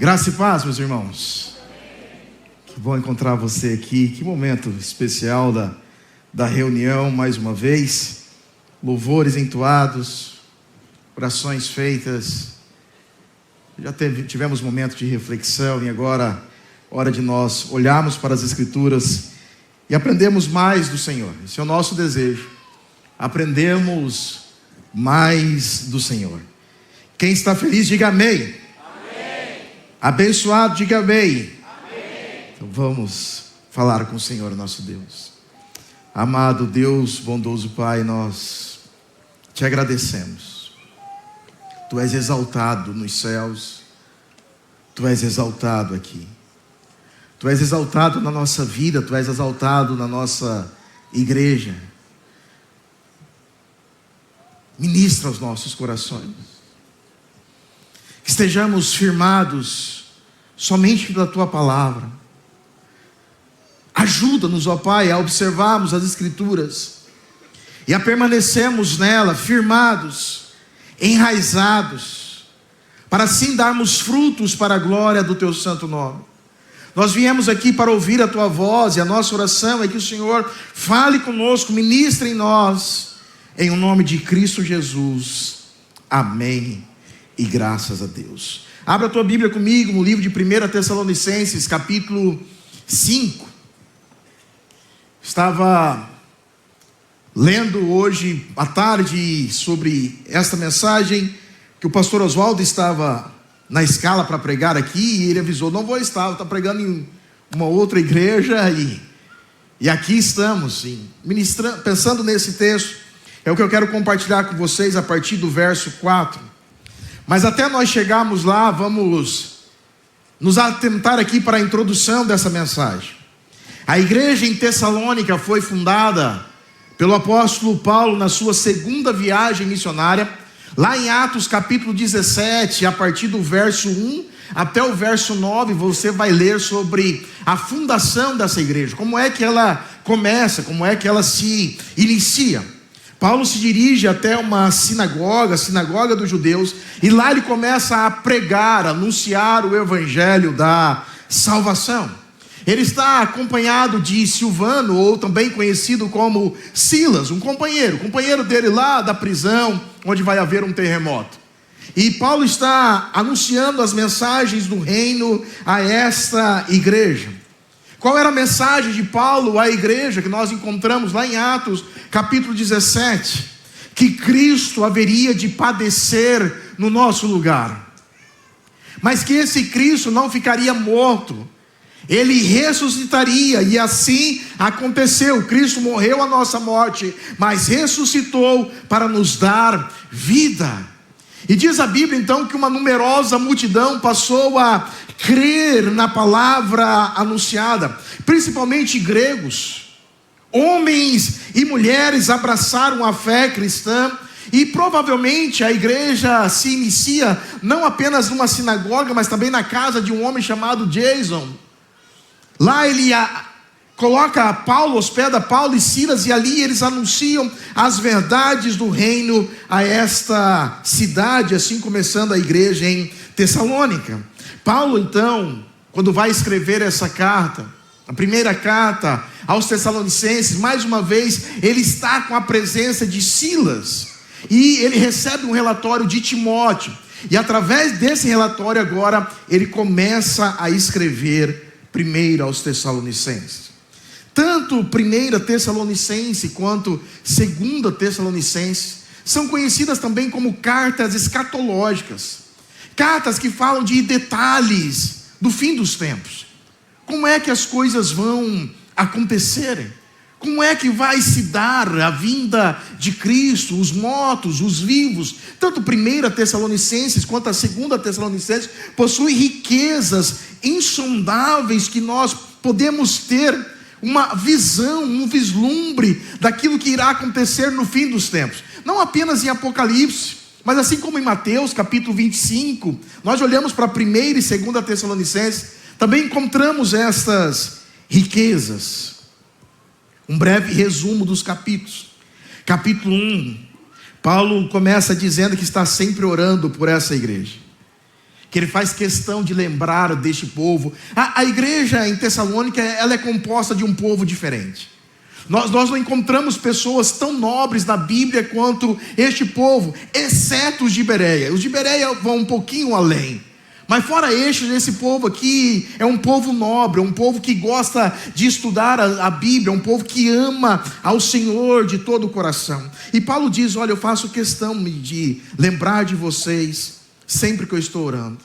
Graça e paz, meus irmãos. Que bom encontrar você aqui. Que momento especial da reunião, mais uma vez. Louvores entoados, orações feitas. Já tivemos momento de reflexão e agora, hora de nós olharmos para as Escrituras e aprendermos mais do Senhor. Esse é o nosso desejo. Aprendemos mais do Senhor. Quem está feliz, diga amém. Abençoado, diga amém. Amém. Então vamos falar com o Senhor nosso Deus. Amado Deus, bondoso Pai, nós te agradecemos. Tu és exaltado nos céus. Tu és exaltado aqui. Tu és exaltado na nossa vida. Tu és exaltado na nossa igreja. Ministra os nossos corações. Que estejamos firmados somente pela Tua palavra. Ajuda-nos, ó Pai, a observarmos as Escrituras e a permanecemos nela, firmados, enraizados, para assim darmos frutos para a glória do teu santo nome. Nós viemos aqui para ouvir a tua voz, e a nossa oração é que o Senhor fale conosco, ministre em nós, em o nome de Cristo Jesus. Amém. E graças a Deus. Abra a tua Bíblia comigo no livro de 1 Tessalonicenses, capítulo 5. Estava lendo hoje à tarde sobre esta mensagem, que o pastor Oswaldo estava na escala para pregar aqui, e ele avisou: não vou estar, está pregando em uma outra igreja, e aqui estamos, ministrando, pensando nesse texto. É o que eu quero compartilhar com vocês a partir do verso 4. Mas até nós chegarmos lá, vamos nos atentar aqui para a introdução dessa mensagem. A igreja em Tessalônica foi fundada pelo apóstolo Paulo na sua segunda viagem missionária, lá em Atos capítulo 17, a partir do verso 1 até o verso 9, você vai ler sobre a fundação dessa igreja, como é que ela começa, como é que ela se inicia. Paulo se dirige até uma sinagoga, a sinagoga dos judeus, e lá ele começa a pregar, a anunciar o evangelho da salvação. Ele está acompanhado de Silvano, ou também conhecido como Silas, um companheiro dele lá da prisão, onde vai haver um terremoto. E Paulo está anunciando as mensagens do reino a esta igreja. Qual era a mensagem de Paulo à igreja que nós encontramos lá em Atos, capítulo 17? Que Cristo haveria de padecer no nosso lugar, mas que esse Cristo não ficaria morto, ele ressuscitaria, e assim aconteceu. Cristo morreu a nossa morte, mas ressuscitou para nos dar vida. E diz a Bíblia então que uma numerosa multidão passou a crer na palavra anunciada, principalmente gregos. Homens e mulheres abraçaram a fé cristã, e provavelmente a igreja se inicia não apenas numa sinagoga, mas também na casa de um homem chamado Jason. Lá ele coloca Paulo, hospeda Paulo e Silas, e ali eles anunciam as verdades do reino a esta cidade, assim começando a igreja em Tessalônica. Paulo então, quando vai escrever essa carta, a primeira carta aos Tessalonicenses, mais uma vez ele está com a presença de Silas, e ele recebe um relatório de Timóteo, e através desse relatório agora ele começa a escrever primeiro aos Tessalonicenses. Tanto 1 Tessalonicense quanto 2 Tessalonicenses são conhecidas também como cartas escatológicas, cartas que falam de detalhes do fim dos tempos. Como é que as coisas vão acontecerem? Como é que vai se dar a vinda de Cristo, os mortos, os vivos? Tanto 1 Tessalonicenses quanto a 2 Tessalonicenses possuem riquezas insondáveis que nós podemos ter uma visão, um vislumbre daquilo que irá acontecer no fim dos tempos. Não apenas em Apocalipse, mas assim como em Mateus capítulo 25, nós olhamos para 1 e 2 Tessalonicenses, também encontramos estas riquezas. Um breve resumo dos capítulos. Capítulo 1, Paulo começa dizendo que está sempre orando por essa igreja, que ele faz questão de lembrar deste povo. A igreja em Tessalônica, ela é composta de um povo diferente. Nós não encontramos pessoas tão nobres na Bíblia quanto este povo, exceto os de Bereia. Os de Bereia vão um pouquinho além, mas fora esse povo aqui é um povo nobre, é um povo que gosta de estudar a Bíblia, é um povo que ama ao Senhor de todo o coração. E Paulo diz: olha, eu faço questão de lembrar de vocês sempre que eu estou orando.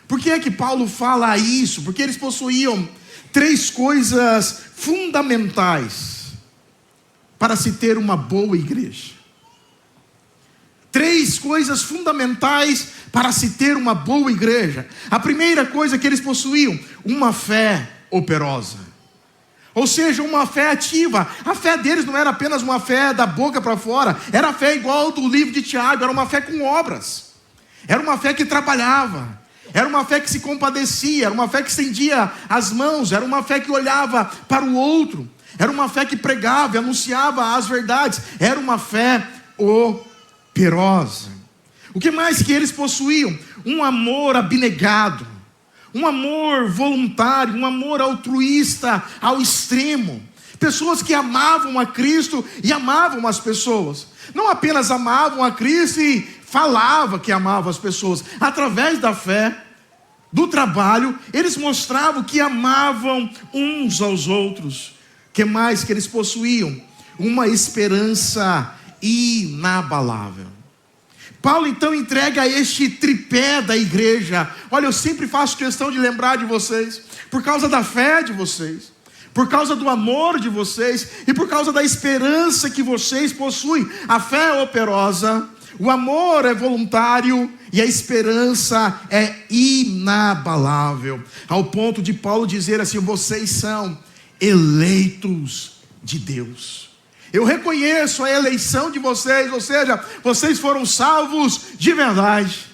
Por que é que Paulo fala isso? Porque eles possuíam 3 coisas fundamentais para se ter uma boa igreja. 3 coisas fundamentais para se ter uma boa igreja. A primeira coisa que eles possuíam: uma fé operosa. Ou seja, uma fé ativa. A fé deles não era apenas uma fé da boca para fora, era a fé igual do livro de Tiago, era uma fé com obras. Era uma fé que trabalhava, era uma fé que se compadecia, era uma fé que estendia as mãos, era uma fé que olhava para o outro. Era uma fé que pregava e anunciava as verdades. Era uma fé operosa. O que mais que eles possuíam? Um amor abnegado, um amor voluntário, um amor altruísta ao extremo. Pessoas que amavam a Cristo e amavam as pessoas. Não apenas amavam a Cristo e falavam que amavam as pessoas. Através da fé, do trabalho, eles mostravam que amavam uns aos outros. O que mais que eles possuíam? Uma esperança inabalável. Paulo então entrega este tripé da igreja. Olha, eu sempre faço questão de lembrar de vocês, por causa da fé de vocês, por causa do amor de vocês e por causa da esperança que vocês possuem. A fé é operosa, o amor é voluntário e a esperança é inabalável. Ao ponto de Paulo dizer assim: vocês são eleitos de Deus. Eu reconheço a eleição de vocês, ou seja, vocês foram salvos de verdade.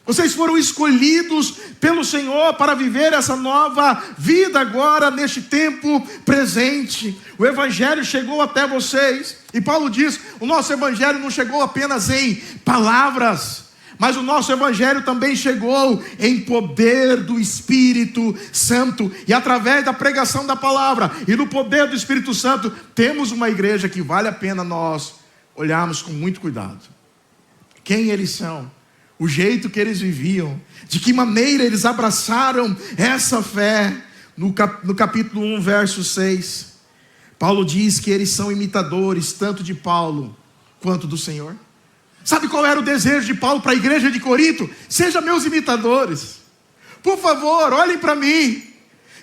Vocês foram escolhidos pelo Senhor para viver essa nova vida agora, neste tempo presente. O Evangelho chegou até vocês. E Paulo diz, o nosso Evangelho não chegou apenas em palavras, mas o nosso Evangelho também chegou em poder do Espírito Santo. E através da pregação da palavra e do poder do Espírito Santo, temos uma igreja que vale a pena nós olharmos com muito cuidado. Quem eles são? O jeito que eles viviam, de que maneira eles abraçaram essa fé. No capítulo 1, verso 6, Paulo diz que eles são imitadores tanto de Paulo quanto do Senhor. Sabe qual era o desejo de Paulo para a igreja de Corinto? Sejam meus imitadores. Por favor, olhem para mim.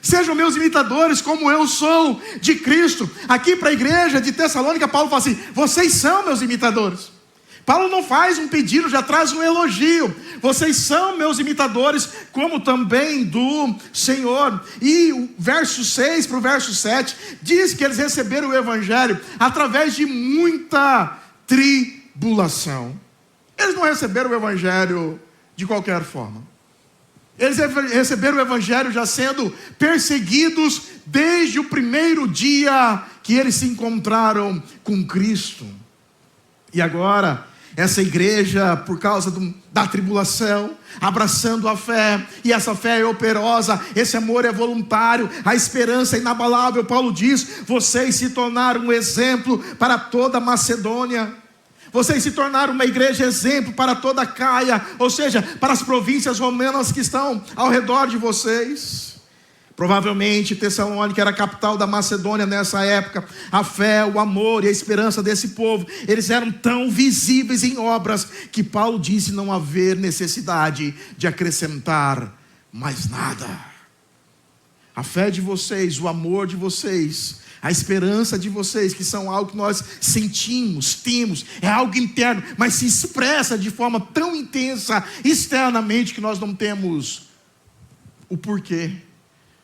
Sejam meus imitadores como eu sou de Cristo. Aqui para a igreja de Tessalônica, Paulo fala assim: vocês são meus imitadores. Paulo não faz um pedido, já traz um elogio. Vocês são meus imitadores, como também do Senhor. E o verso 6 para o verso 7 diz que eles receberam o Evangelho através de muita tribulação. Eles não receberam o Evangelho de qualquer forma. Eles receberam o Evangelho já sendo perseguidos desde o primeiro dia que eles se encontraram com Cristo. E agora, essa igreja, por causa da tribulação, abraçando a fé, e essa fé é operosa, esse amor é voluntário, a esperança é inabalável. Paulo diz: vocês se tornaram um exemplo para toda a Macedônia. Vocês se tornaram uma igreja exemplo para toda a Caia, ou seja, para as províncias romanas que estão ao redor de vocês. Provavelmente Tessalônica era a capital da Macedônia nessa época. A fé, o amor e a esperança desse povo, eles eram tão visíveis em obras que Paulo disse não haver necessidade de acrescentar mais nada. A fé de vocês, o amor de vocês, a esperança de vocês, que são algo que nós sentimos, temos, é algo interno, mas se expressa de forma tão intensa externamente que nós não temos o porquê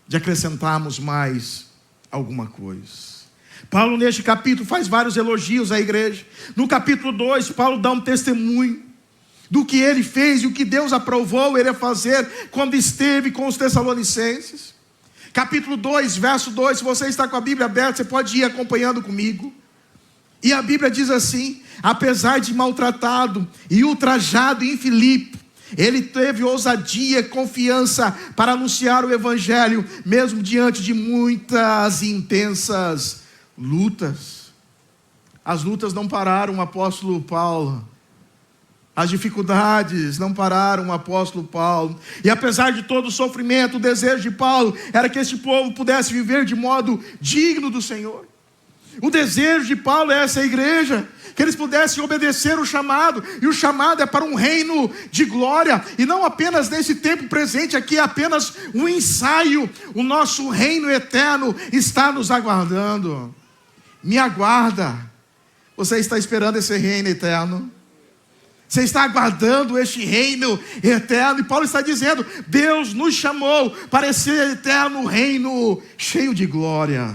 de acrescentarmos mais alguma coisa. Paulo neste capítulo faz vários elogios à igreja. No capítulo 2, Paulo dá um testemunho do que ele fez e o que Deus aprovou ele a fazer quando esteve com os Tessalonicenses. Capítulo 2, verso 2, se você está com a Bíblia aberta, você pode ir acompanhando comigo. E a Bíblia diz assim: apesar de maltratado e ultrajado em Filipe, ele teve ousadia e confiança para anunciar o Evangelho, mesmo diante de muitas e intensas lutas. As lutas não pararam o apóstolo Paulo. As dificuldades não pararam o apóstolo Paulo. E apesar de todo o sofrimento, o desejo de Paulo era que este povo pudesse viver de modo digno do Senhor. O desejo de Paulo é essa igreja, que eles pudessem obedecer o chamado, e o chamado é para um reino de glória, e não apenas nesse tempo presente, aqui é apenas um ensaio. O nosso reino eterno está nos aguardando. Me aguarda. Você está esperando esse reino eterno? Você está aguardando este reino eterno? E Paulo está dizendo: Deus nos chamou para esse eterno reino cheio de glória.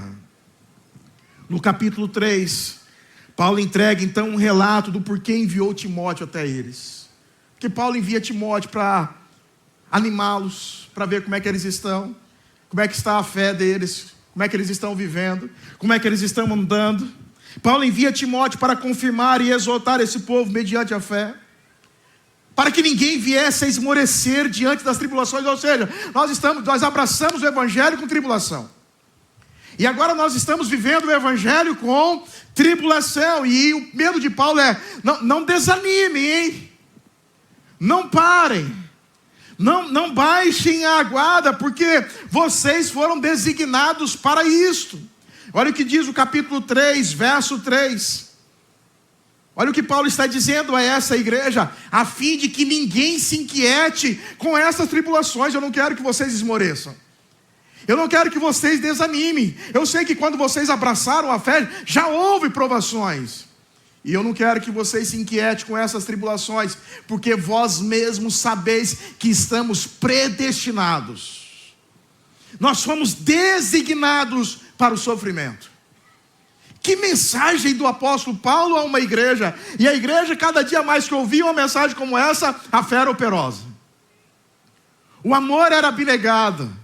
No capítulo 3, Paulo entrega então um relato do porquê enviou Timóteo até eles. Porque Paulo envia Timóteo para animá-los, para ver como é que eles estão, como é que está a fé deles, como é que eles estão vivendo, como é que eles estão andando. Paulo envia Timóteo para confirmar e exortar esse povo mediante a fé, para que ninguém viesse a esmorecer diante das tribulações. Ou seja, nós abraçamos o evangelho com tribulação, e agora nós estamos vivendo o evangelho com tribulação. E o medo de Paulo é: não desanimem, hein? Não parem, não baixem a guarda, porque vocês foram designados para isto. Olha o que diz o capítulo 3, verso 3. Olha o que Paulo está dizendo a essa igreja: a fim de que ninguém se inquiete com essas tribulações. Eu não quero que vocês esmoreçam, eu não quero que vocês desanimem. Eu sei que quando vocês abraçaram a fé, já houve provações, e eu não quero que vocês se inquietem com essas tribulações, porque vós mesmos sabeis que estamos predestinados, nós fomos designados para o sofrimento. Que mensagem do apóstolo Paulo a uma igreja! E a igreja, cada dia mais que ouvia uma mensagem como essa, a fé era operosa, o amor era abnegado,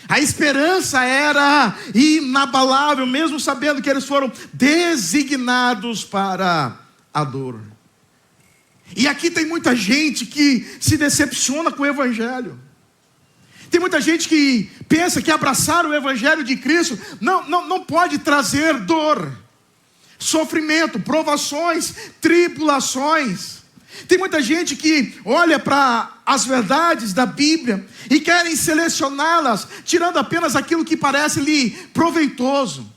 a esperança era inabalável, mesmo sabendo que eles foram designados para a dor. E aqui tem muita gente que se decepciona com o evangelho. Tem muita gente que pensa que abraçar o evangelho de Cristo não pode trazer dor, sofrimento, provações, tribulações. Tem muita gente que olha para as verdades da Bíblia e querem selecioná-las, tirando apenas aquilo que parece lhe proveitoso,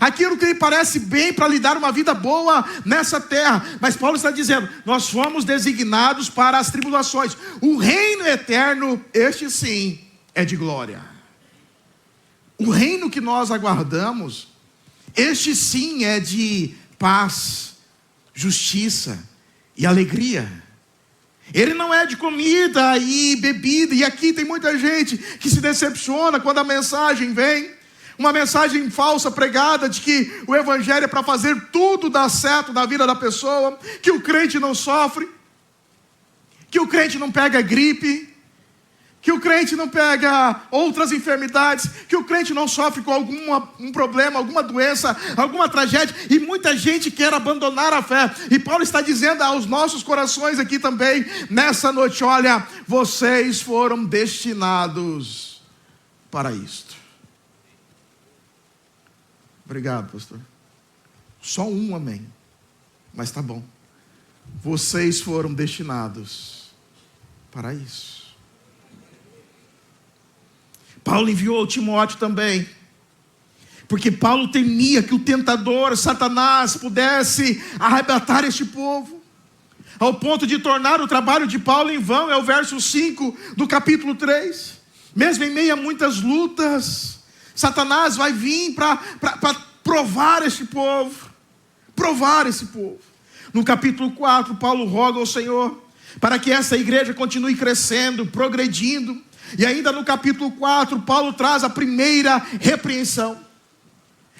aquilo que lhe parece bem para lhe dar uma vida boa nessa terra. Mas Paulo está dizendo: nós fomos designados para as tribulações. O reino eterno, este sim, é de glória. O reino que nós aguardamos, este sim é de paz, justiça e alegria. Ele não é de comida e bebida. E aqui tem muita gente que se decepciona quando a mensagem vem, uma mensagem falsa pregada de que o evangelho é para fazer tudo dar certo na vida da pessoa, que o crente não sofre, que o crente não pega gripe, que o crente não pega outras enfermidades, que o crente não sofre com um problema, alguma doença, alguma tragédia. E muita gente quer abandonar a fé. E Paulo está dizendo aos nossos corações aqui também, nessa noite: olha, vocês foram destinados para isto. Obrigado, pastor. Só um amém, mas tá bom. Vocês foram destinados para isso. Paulo enviou Timóteo também, porque Paulo temia que o tentador, Satanás, pudesse arrebatar este povo, ao ponto de tornar o trabalho de Paulo em vão. É o verso 5 do capítulo 3. Mesmo em meio a muitas lutas, Satanás vai vir para provar esse povo. No capítulo 4, Paulo roga ao Senhor para que essa igreja continue crescendo, progredindo. E ainda no capítulo 4, Paulo traz a primeira repreensão.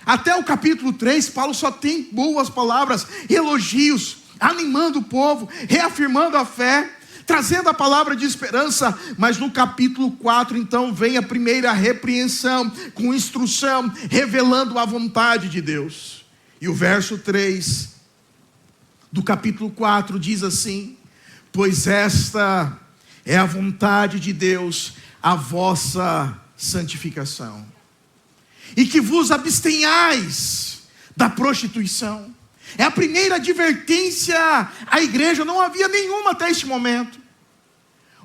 Até o capítulo 3, Paulo só tem boas palavras, elogios, animando o povo, reafirmando a fé, trazendo a palavra de esperança. Mas no capítulo 4, então, vem a primeira repreensão, com instrução, revelando a vontade de Deus. E o verso 3 do capítulo 4 diz assim: pois esta é a vontade de Deus, a vossa santificação, e que vos abstenhais da prostituição. É a primeira advertência à igreja. Não havia nenhuma até este momento.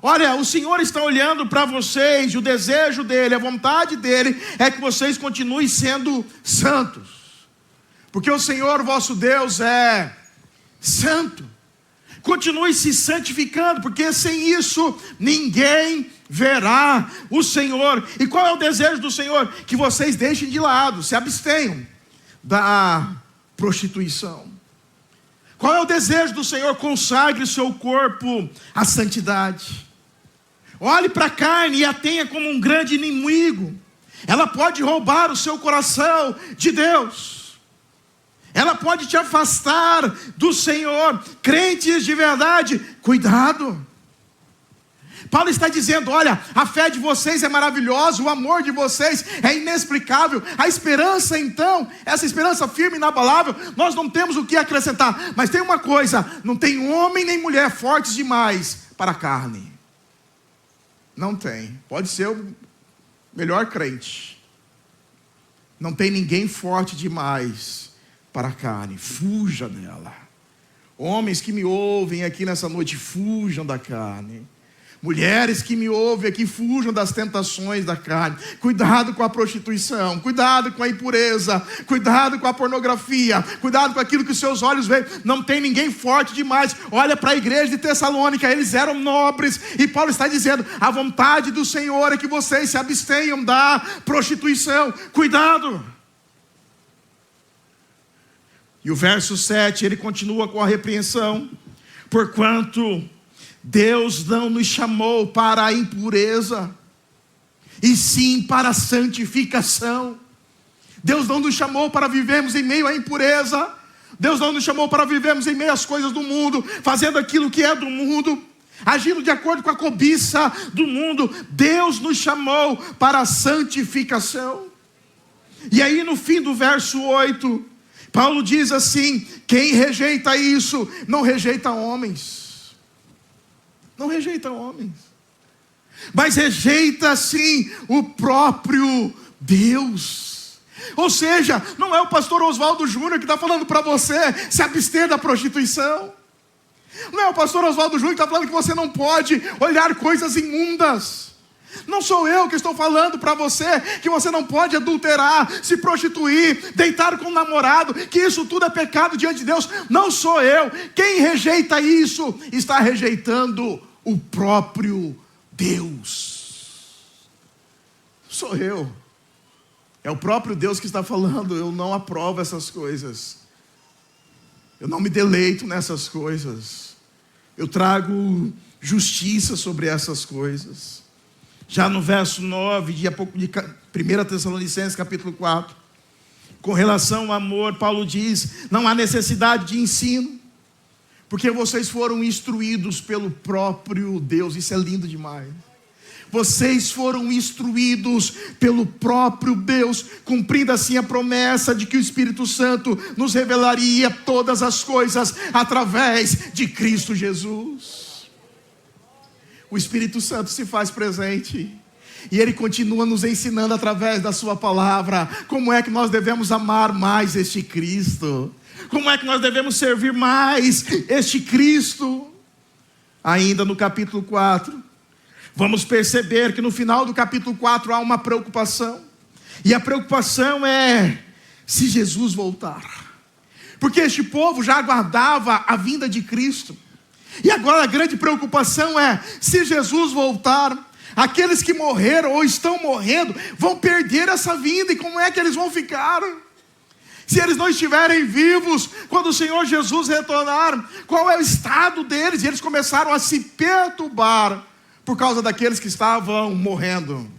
Olha, o Senhor está olhando para vocês, e o desejo dele, a vontade dele é que vocês continuem sendo santos, porque o Senhor vosso Deus é santo. Continue se santificando, porque sem isso ninguém verá o Senhor. E qual é o desejo do Senhor? Que vocês deixem de lado, se abstenham da prostituição. Qual é o desejo do Senhor? Consagre o seu corpo à santidade. Olhe para a carne e a tenha como um grande inimigo. Ela pode roubar o seu coração de Deus. Ela pode te afastar do Senhor. Crentes de verdade, cuidado. Paulo está dizendo: olha, a fé de vocês é maravilhosa, o amor de vocês é inexplicável, a esperança então, essa esperança firme e inabalável, nós não temos o que acrescentar. Mas tem uma coisa: não tem homem nem mulher fortes demais para a carne. Não tem. Pode ser o melhor crente, não tem ninguém forte demais para a carne. Fuja dela. Homens que me ouvem aqui nessa noite, fujam da carne. Mulheres que me ouvem aqui, fujam das tentações da carne. Cuidado com a prostituição, cuidado com a impureza, cuidado com a pornografia, cuidado com aquilo que os seus olhos veem. Não tem ninguém forte demais. Olha para a igreja de Tessalônica, eles eram nobres, e Paulo está dizendo: a vontade do Senhor é que vocês se abstenham da prostituição. Cuidado. E o verso 7, ele continua com a repreensão: porquanto Deus não nos chamou para a impureza, e sim para a santificação. Deus não nos chamou para vivermos em meio à impureza. Deus não nos chamou para vivermos em meio às coisas do mundo, fazendo aquilo que é do mundo, agindo de acordo com a cobiça do mundo. Deus nos chamou para a santificação. E aí no fim do verso 8, Paulo diz assim: quem rejeita isso, não rejeita homens. Não rejeita homens, mas rejeita sim o próprio Deus. Ou seja, não é o pastor Oswaldo Júnior que está falando para você se abster da prostituição. Não é o pastor Oswaldo Júnior que está falando que você não pode olhar coisas imundas. Não sou eu que estou falando para você que você não pode adulterar, se prostituir, deitar com um namorado, que isso tudo é pecado diante de Deus. Não sou eu. Quem rejeita isso está rejeitando o próprio Deus. Sou eu. É o próprio Deus que está falando: eu não aprovo essas coisas, eu não me deleito nessas coisas, eu trago justiça sobre essas coisas. Já no verso 9 de 1 Tessalonicenses capítulo 4, com relação ao amor, Paulo diz: não há necessidade de ensino, porque vocês foram instruídos pelo próprio Deus. Isso é lindo demais. Vocês foram instruídos pelo próprio Deus, cumprindo assim a promessa de que o Espírito Santo nos revelaria todas as coisas através de Cristo Jesus. O Espírito Santo se faz presente, e Ele continua nos ensinando através da sua palavra como é que nós devemos amar mais este Cristo, como é que nós devemos servir mais este Cristo. Ainda no capítulo 4, vamos perceber que no final do capítulo 4 há uma preocupação. E a preocupação é se Jesus voltar, porque este povo já aguardava a vinda de Cristo. E agora a grande preocupação é: se Jesus voltar, aqueles que morreram ou estão morrendo vão perder essa vinda. E como é que eles vão ficar? Se eles não estiverem vivos quando o Senhor Jesus retornar, qual é o estado deles? E eles começaram a se perturbar por causa daqueles que estavam morrendo.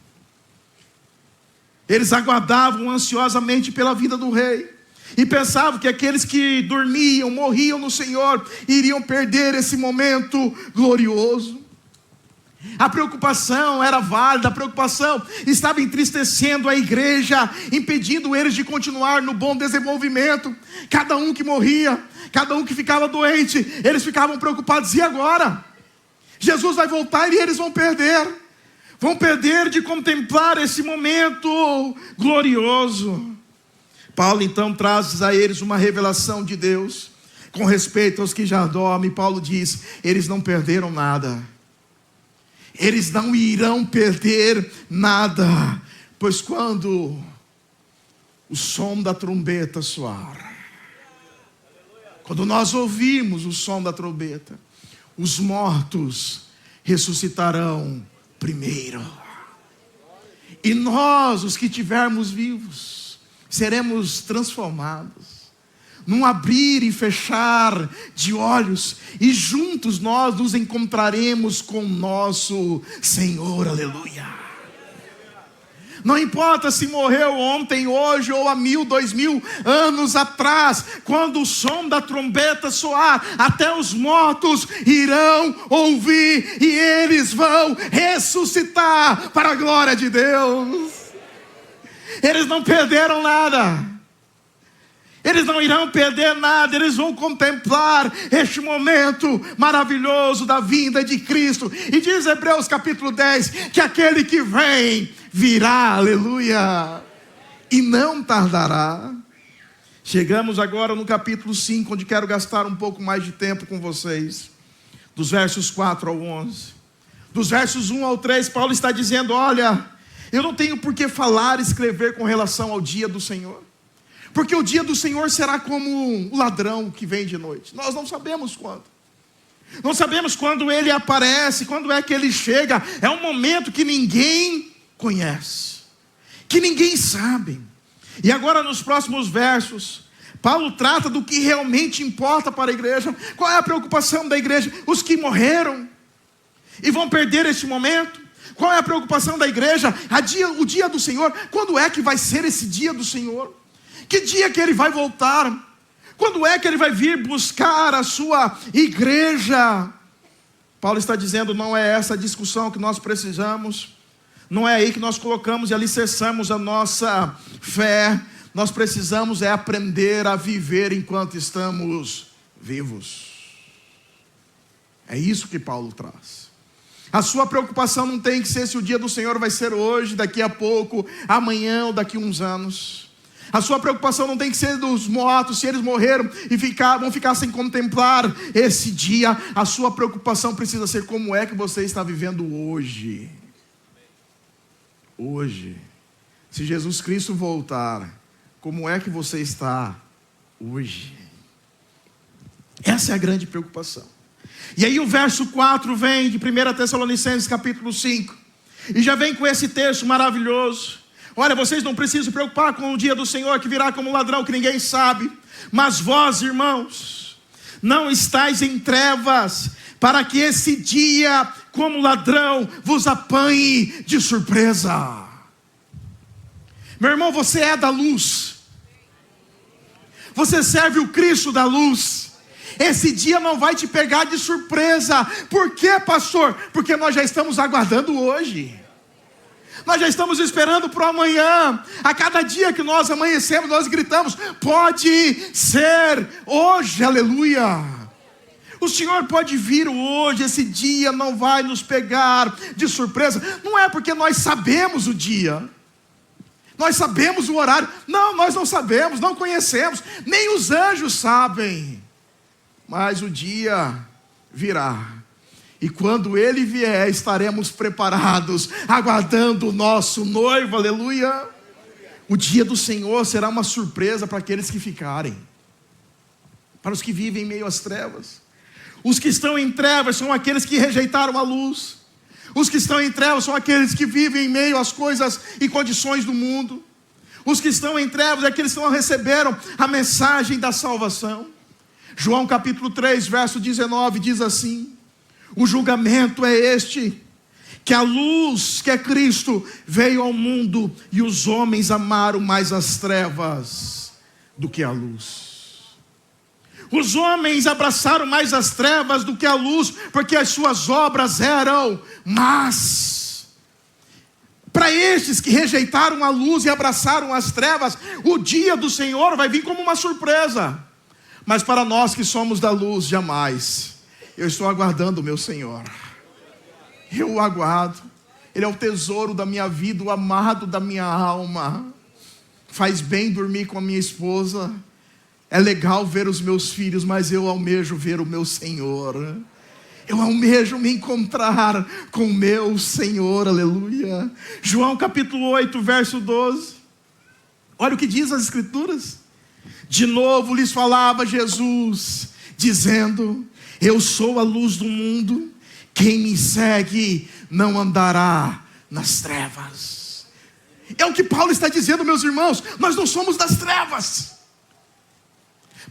Eles aguardavam ansiosamente pela vinda do rei, e pensavam que aqueles que dormiam, morriam no Senhor, iriam perder esse momento glorioso. A preocupação era válida, a preocupação estava entristecendo a igreja, impedindo eles de continuar no bom desenvolvimento. Cada um que morria, cada um que ficava doente, eles ficavam preocupados: e agora? Jesus vai voltar e eles vão perder de contemplar esse momento glorioso. Paulo então traz a eles uma revelação de Deus com respeito aos que já dormem. Paulo diz: eles não perderam nada, eles não irão perder nada, pois quando o som da trombeta soar, quando nós ouvirmos o som da trombeta, os mortos ressuscitarão primeiro, e nós, os que tivermos vivos, seremos transformados num abrir e fechar de olhos, e juntos nós nos encontraremos com nosso Senhor. Aleluia. Não importa se morreu ontem, hoje ou há 1000, 2000 anos atrás. Quando o som da trombeta soar, até os mortos irão ouvir e eles vão ressuscitar para a glória de Deus. Eles não perderam nada. Eles não irão perder nada, eles vão contemplar este momento maravilhoso da vinda de Cristo. E diz Hebreus capítulo 10, que aquele que vem, virá, aleluia, e não tardará. Chegamos agora no capítulo 5, onde quero gastar um pouco mais de tempo com vocês. Dos versos 4 ao 11. Dos versos 1 ao 3, Paulo está dizendo, olha, eu não tenho por que falar e escrever com relação ao dia do Senhor. Porque o dia do Senhor será como um ladrão que vem de noite. Nós não sabemos quando. Não sabemos quando ele aparece, quando é que ele chega. É um momento que ninguém conhece, que ninguém sabe. E agora nos próximos versos, Paulo trata do que realmente importa para a igreja. Qual é a preocupação da igreja? Os que morreram e vão perder este momento. Qual é a preocupação da igreja? O dia do Senhor. Quando é que vai ser esse dia do Senhor? Que dia que ele vai voltar? Quando é que ele vai vir buscar a sua igreja? Paulo está dizendo, não é essa a discussão que nós precisamos. Não é aí que nós colocamos e alicerçamos a nossa fé. Nós precisamos aprender a viver enquanto estamos vivos. É isso que Paulo traz. A sua preocupação não tem que ser se o dia do Senhor vai ser hoje, daqui a pouco, amanhã ou daqui a uns anos. A sua preocupação não tem que ser dos mortos, se eles morreram e vão ficar sem contemplar esse dia. A sua preocupação precisa ser como é que você está vivendo hoje. Hoje. Se Jesus Cristo voltar, como é que você está hoje? Essa é a grande preocupação. E aí o verso 4 vem de 1 Tessalonicenses capítulo 5. E já vem com esse texto maravilhoso. Olha, vocês não precisam se preocupar com o dia do Senhor que virá como ladrão, que ninguém sabe. Mas vós, irmãos, não estáis em trevas, para que esse dia, como ladrão, vos apanhe de surpresa. Meu irmão, você é da luz. Você serve o Cristo da luz. Esse dia não vai te pegar de surpresa. Por quê, pastor? Porque nós já estamos aguardando hoje. Nós já estamos esperando para o amanhã. A cada dia que nós amanhecemos, nós gritamos, pode ser hoje, aleluia. O Senhor pode vir hoje, esse dia não vai nos pegar de surpresa. Não é porque nós sabemos o dia, nós sabemos o horário. Não, nós não sabemos, não conhecemos, nem os anjos sabem. Mas o dia virá. E quando ele vier, estaremos preparados, aguardando o nosso noivo, aleluia. O dia do Senhor será uma surpresa para aqueles que ficarem, para os que vivem em meio às trevas. Os que estão em trevas são aqueles que rejeitaram a luz. Os que estão em trevas são aqueles que vivem em meio às coisas e condições do mundo. Os que estão em trevas é aqueles que não receberam a mensagem da salvação. João capítulo 3, verso 19 diz assim: o julgamento é este, que a luz, que é Cristo, veio ao mundo e os homens amaram mais as trevas do que a luz. Os homens abraçaram mais as trevas do que a luz, porque as suas obras eram más. Para estes que rejeitaram a luz e abraçaram as trevas, o dia do Senhor vai vir como uma surpresa. Mas para nós que somos da luz, jamais. Eu estou aguardando o meu Senhor. Eu o aguardo. Ele é o tesouro da minha vida, o amado da minha alma. Faz bem dormir com a minha esposa. É legal ver os meus filhos, mas eu almejo ver o meu Senhor. Eu almejo me encontrar com o meu Senhor, aleluia. João capítulo 8, verso 12. Olha o que diz as Escrituras. De novo lhes falava Jesus, dizendo: eu sou a luz do mundo, quem me segue não andará nas trevas. É o que Paulo está dizendo, meus irmãos, nós não somos das trevas.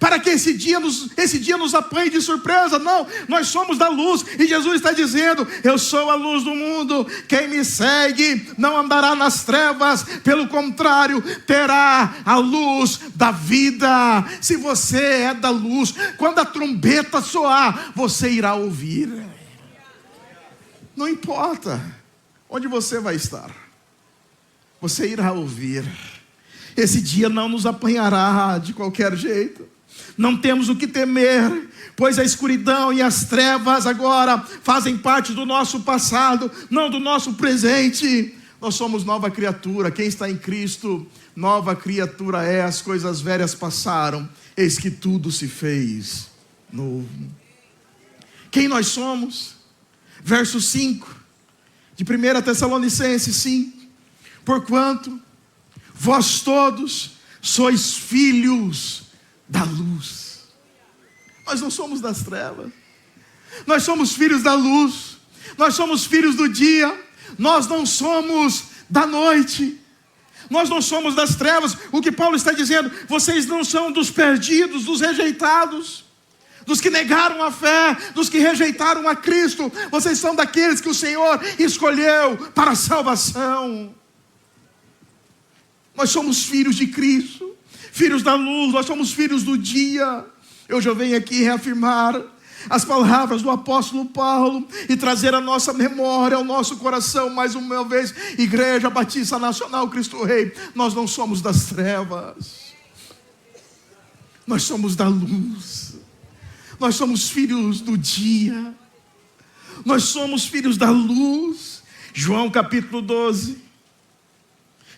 para que esse dia nos apanhe de surpresa. Não, nós somos da luz, e Jesus está dizendo: eu sou a luz do mundo, quem me segue não andará nas trevas, pelo contrário, terá a luz da vida. Se você é da luz, quando a trombeta soar, você irá ouvir. Não importa onde você vai estar, você irá ouvir. Esse dia não nos apanhará de qualquer jeito. Não temos o que temer, pois a escuridão e as trevas agora fazem parte do nosso passado, não do nosso presente. Nós somos nova criatura. Quem está em Cristo, nova criatura é. As coisas velhas passaram, eis que tudo se fez novo. Quem nós somos? Verso 5 de 1 Tessalonicenses 5: porquanto vós todos sois filhos da luz. Nós não somos das trevas, nós somos filhos da luz, nós somos filhos do dia, nós não somos da noite, nós não somos das trevas. O que Paulo está dizendo: vocês não são dos perdidos, dos rejeitados, dos que negaram a fé, dos que rejeitaram a Cristo. Vocês são daqueles que o Senhor escolheu para a salvação. Nós somos filhos de Cristo, filhos da luz, nós somos filhos do dia. Hoje eu venho aqui reafirmar as palavras do apóstolo Paulo e trazer a nossa memória, ao nosso coração, mais uma vez: Igreja Batista Nacional Cristo Rei, nós não somos das trevas, nós somos da luz, nós somos filhos do dia, nós somos filhos da luz. João capítulo 12,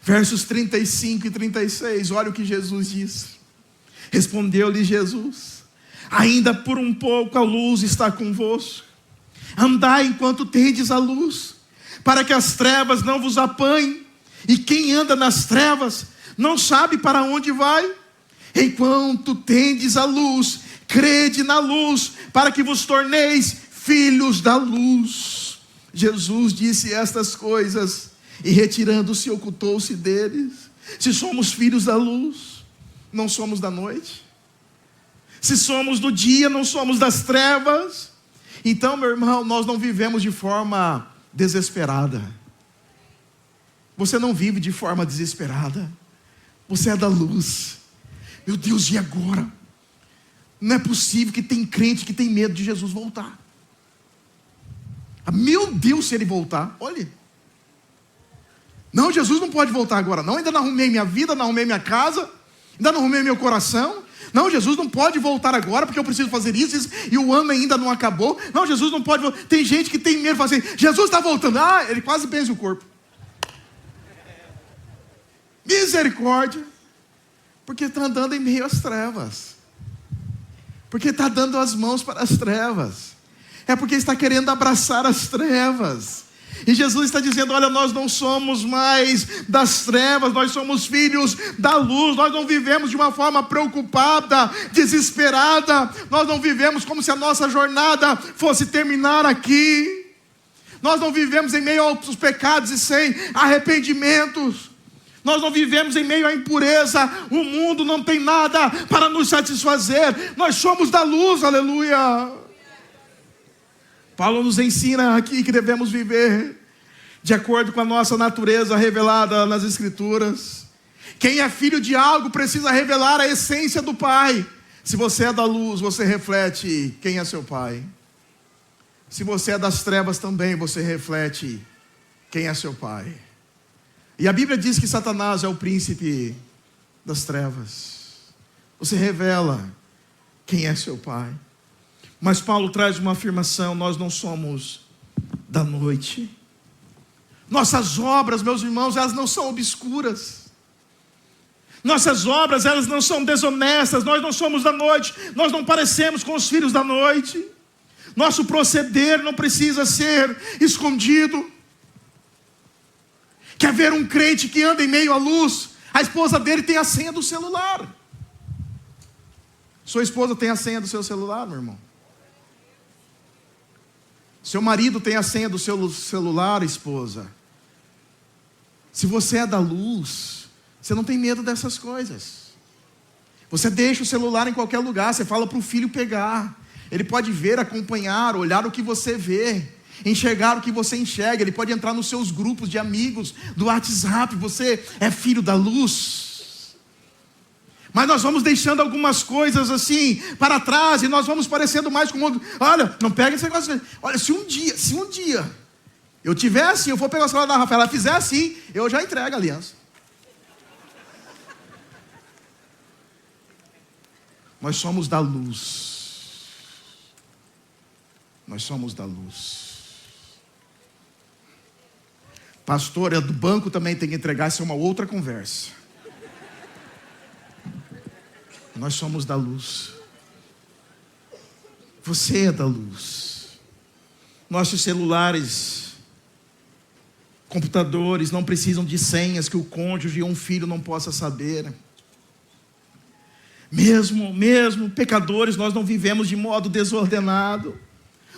versos 35 e 36, olha o que Jesus diz. Respondeu-lhe Jesus: ainda por um pouco a luz está convosco, andai enquanto tendes a luz, para que as trevas não vos apanhem, e quem anda nas trevas não sabe para onde vai. Enquanto tendes a luz, crede na luz, para que vos torneis filhos da luz. Jesus disse estas coisas, e retirando-se, ocultou-se deles. Se somos filhos da luz, não somos da noite. Se somos do dia, não somos das trevas. Então, meu irmão, nós não vivemos de forma desesperada. Você não vive de forma desesperada. Você é da luz. Meu Deus, e agora? Não é possível que tem crente que tem medo de Jesus voltar. Meu Deus, se ele voltar, olha. Não, Jesus não pode voltar agora não. Ainda não arrumei minha vida, não arrumei minha casa, ainda não arrumei meu coração. Não, Jesus não pode voltar agora, porque eu preciso fazer isso, e o ano ainda não acabou. Não, Jesus não pode voltar. Tem gente que tem medo de fazer: Jesus está voltando. Ah, ele quase benze o corpo. Misericórdia. Porque está andando em meio às trevas, porque está dando as mãos para as trevas, é porque está querendo abraçar as trevas. E Jesus está dizendo: olha, nós não somos mais das trevas, nós somos filhos da luz. Nós não vivemos de uma forma preocupada, desesperada. Nós não vivemos como se a nossa jornada fosse terminar aqui. Nós não vivemos em meio aos pecados e sem arrependimentos. Nós não vivemos em meio à impureza. O mundo não tem nada para nos satisfazer. Nós somos da luz, aleluia. Paulo nos ensina aqui que devemos viver de acordo com a nossa natureza revelada nas Escrituras. Quem é filho de algo precisa revelar a essência do Pai. Se você é da luz, você reflete quem é seu Pai. Se você é das trevas também, você reflete quem é seu Pai. E a Bíblia diz que Satanás é o príncipe das trevas. Você revela quem é seu Pai. Mas Paulo traz uma afirmação: nós não somos da noite. Nossas obras, meus irmãos, elas não são obscuras. Nossas obras, elas não são desonestas. Nós não somos da noite. Nós não parecemos com os filhos da noite. Nosso proceder não precisa ser escondido. Quer ver um crente que anda em meio à luz? A esposa dele tem a senha do celular. Sua esposa tem a senha do seu celular, meu irmão? Seu marido tem a senha do seu celular, esposa? Se você é da luz, você não tem medo dessas coisas. Você deixa o celular em qualquer lugar, você fala para o filho pegar. Ele pode ver, acompanhar, olhar o que você vê, enxergar o que você enxerga. Ele pode entrar nos seus grupos de amigos do WhatsApp. Você é filho da luz. Mas nós vamos deixando algumas coisas assim para trás, e nós vamos parecendo mais como... Olha, não pega esse negócio. Olha, se um dia eu tiver assim, eu for pegar o celular da Rafaela, ela fizer assim, eu já entrego a aliança. Nós somos da luz. Nós somos da luz. Pastor, do banco também tem que entregar, isso é uma outra conversa. Nós somos da luz. Você é da luz. Nossos celulares, computadores não precisam de senhas que o cônjuge ou um filho não possa saber. Mesmo pecadores, nós não vivemos de modo desordenado.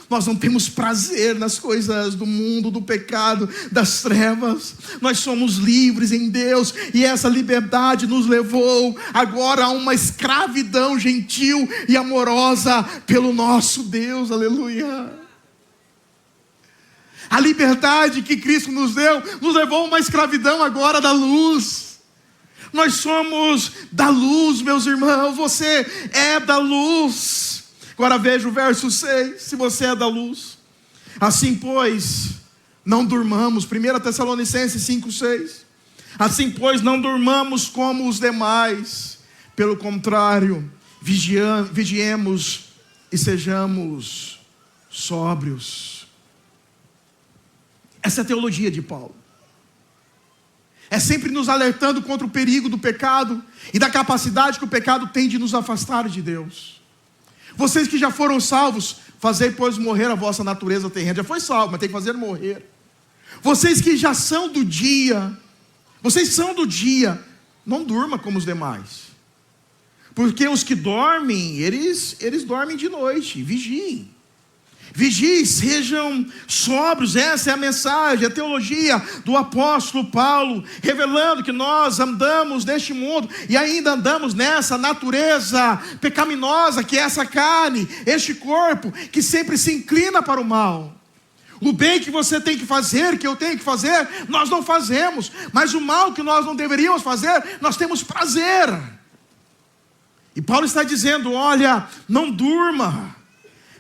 Nós não temos prazer nas coisas do mundo, do pecado, das trevas. Nós somos livres em Deus, e essa liberdade nos levou agora a uma escravidão gentil e amorosa pelo nosso Deus. Aleluia. A liberdade que Cristo nos deu nos levou a uma escravidão agora da luz. Nós somos da luz, meus irmãos. Você é da luz. Agora veja o verso 6. Se você é da luz, assim pois, não durmamos. 1 Tessalonicenses 5:6. Assim pois, não durmamos como os demais. Pelo contrário, vigiemos e sejamos sóbrios. Essa é a teologia de Paulo. É sempre nos alertando contra o perigo do pecado e da capacidade que o pecado tem de nos afastar de Deus. Vocês que já foram salvos, fazei pois morrer a vossa natureza terrena. Já foi salvo, mas tem que fazer morrer. Vocês que já são do dia, não durma como os demais. Porque os que dormem, eles dormem de noite. Vigiem. Vigiem, sejam sóbrios. Essa é a mensagem, a teologia do apóstolo Paulo, revelando que nós andamos neste mundo e ainda andamos nessa natureza pecaminosa que é essa carne, este corpo que sempre se inclina para o mal. O bem que você tem que fazer, que eu tenho que fazer, nós não fazemos, mas o mal que nós não deveríamos fazer, nós temos prazer. E Paulo está dizendo: olha, não durma.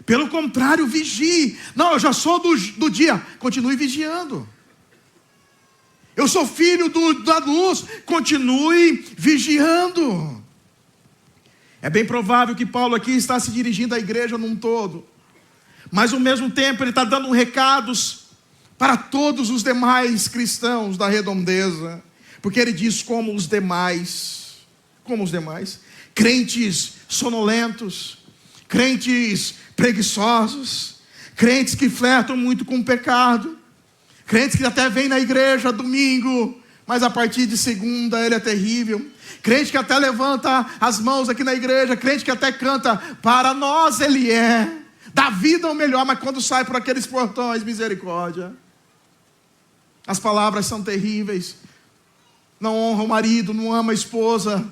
Pelo contrário, vigie. Não, eu já sou do dia. Continue vigiando. Eu sou filho da luz. Continue vigiando. É bem provável que Paulo aqui está se dirigindo à igreja num todo. Mas ao mesmo tempo ele está dando recados para todos os demais cristãos da redondeza. Porque ele diz como os demais. Crentes sonolentos. Crentes preguiçosos, crentes que flertam muito com o pecado, crentes que até vêm na igreja domingo, mas a partir de segunda ele é terrível, crente que até levanta as mãos aqui na igreja, crente que até canta, para nós ele é, da vida o melhor, mas quando sai por aqueles portões, misericórdia, as palavras são terríveis, não honra o marido, não ama a esposa,